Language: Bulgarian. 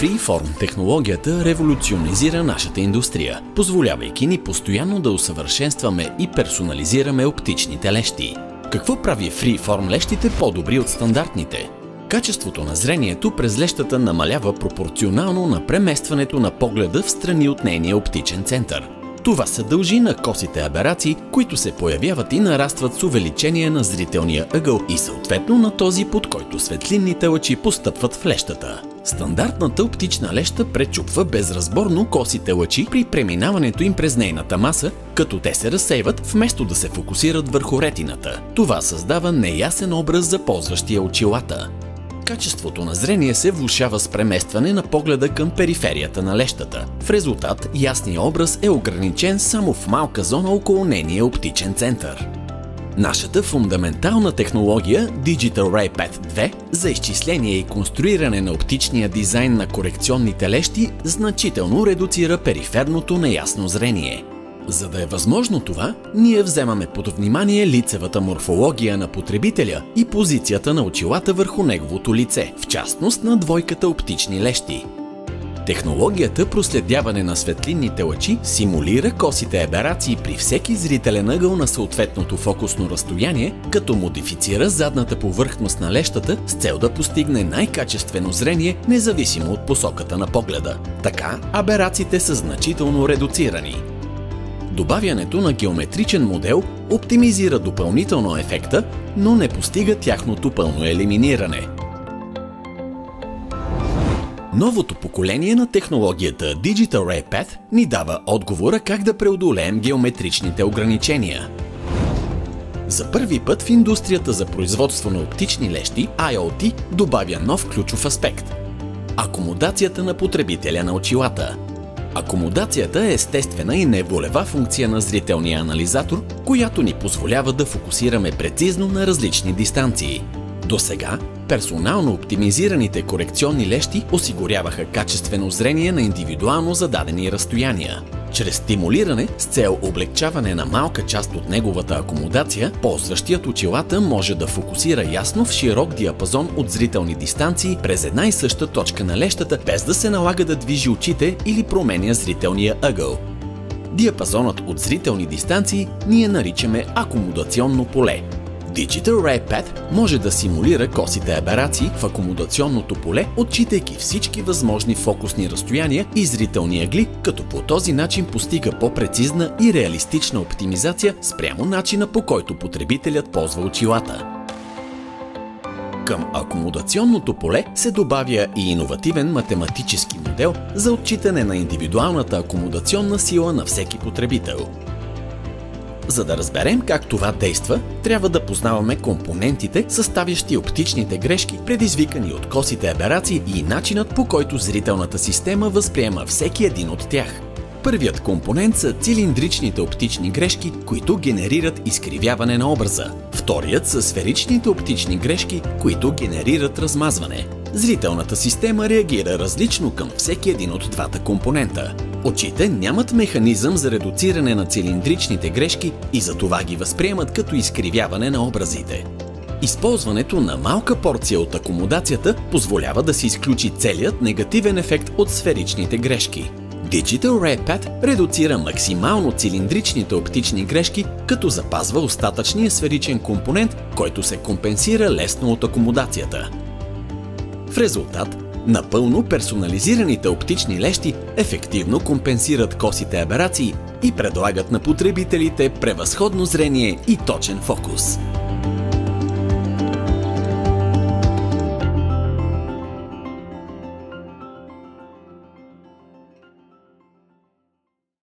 Freeform технологията революционизира нашата индустрия, позволявайки ни постоянно да усъвършенстваме и персонализираме оптичните лещи. Какво прави Freeform лещите по-добри от стандартните? Качеството на зрението през лещата намалява пропорционално на преместването на погледа в страни от нейния оптичен център. Това се дължи на косите аберации, които се появяват и нарастват с увеличение на зрителния ъгъл и съответно на този, под който светлинните лъчи постъпват в лещата. Стандартната оптична леща пречупва безразборно косите лъчи при преминаването им през нейната маса, като те се разсейват вместо да се фокусират върху ретината. Това създава неясен образ за ползващия очилата. Качеството на зрение се влошава с преместване на погледа към периферията на лещата. В резултат, ясният образ е ограничен само в малка зона около нейния оптичен център. Нашата фундаментална технология Digital Ray Path 2 за изчисление и конструиране на оптичния дизайн на корекционните лещи значително редуцира периферното неясно зрение. За да е възможно това, ние вземаме под внимание лицевата морфология на потребителя и позицията на очилата върху неговото лице, в частност на двойката оптични лещи. Технологията проследяване на светлинните лъчи симулира косите аберации при всеки зрителен ъгъл на съответното фокусно разстояние, като модифицира задната повърхност на лещата с цел да постигне най-качествено зрение, независимо от посоката на погледа. Така, аберациите са значително редуцирани. Добавянето на геометричен модел оптимизира допълнително ефекта, но не постига тяхното пълно елиминиране. Новото поколение на технологията Digital Ray Path ни дава отговора как да преодолеем геометричните ограничения. За първи път в индустрията за производство на оптични лещи IoT добавя нов ключов аспект – акомодацията на потребителя на очилата. Акомодацията е естествена и неволева функция на зрителния анализатор, която ни позволява да фокусираме прецизно на различни дистанции. Досега, персонално оптимизираните корекционни лещи осигуряваха качествено зрение на индивидуално зададени разстояния. Чрез стимулиране с цел облекчаване на малка част от неговата акомодация, ползващият очилата може да фокусира ясно в широк диапазон от зрителни дистанции през една и съща точка на лещата, без да се налага да движи очите или променя зрителния ъгъл. Диапазонът от зрителни дистанции ние наричаме акомодационно поле. Digital Ray Path може да симулира косите аберации в акомодационното поле, отчитайки всички възможни фокусни разстояния и зрителни ъгли, като по този начин постига по-прецизна и реалистична оптимизация спрямо начина, по който потребителят ползва очилата. Към акомодационното поле се добавя и иновативен математически модел за отчитане на индивидуалната акомодационна сила на всеки потребител. За да разберем как това действа, трябва да познаваме компонентите, съставящи оптичните грешки, предизвикани от косите аберации и начинът, по който зрителната система възприема всеки един от тях. Първият компонент са цилиндричните оптични грешки, които генерират изкривяване на образа. Вторият са сферичните оптични грешки, които генерират размазване. Зрителната система реагира различно към всеки един от двата компонента. Очите нямат механизъм за редуциране на цилиндричните грешки и затова ги възприемат като изкривяване на образите. Използването на малка порция от акомодацията позволява да се изключи целият негативен ефект от сферичните грешки. Digital Ray Path редуцира максимално цилиндричните оптични грешки, като запазва остатъчния сферичен компонент, който се компенсира лесно от акомодацията. В резултат, напълно персонализираните оптични лещи ефективно компенсират косите аберации и предлагат на потребителите превъзходно зрение и точен фокус.